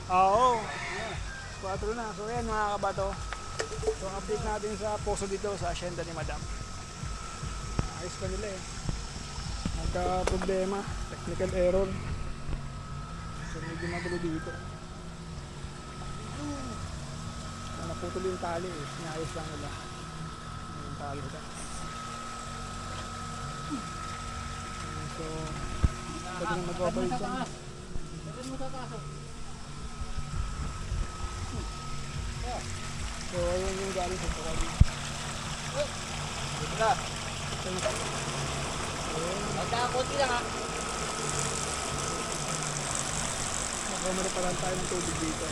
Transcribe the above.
Oo. 4 na. So yan mga kabato. So update natin sa poso dito sa asyenda ni Madam. Ayos pa nila eh. Nagka problema, technical error. So medyo magulo dito. Naputol yung tali eh. Sinayos lang nila. Yung tali nila. So, pwede nang mag-operate dyan. So, ayun yung galing sa tukal. Dito na. Magkakunti lang ha. Magkamali pa lang tayo ng tubig dito.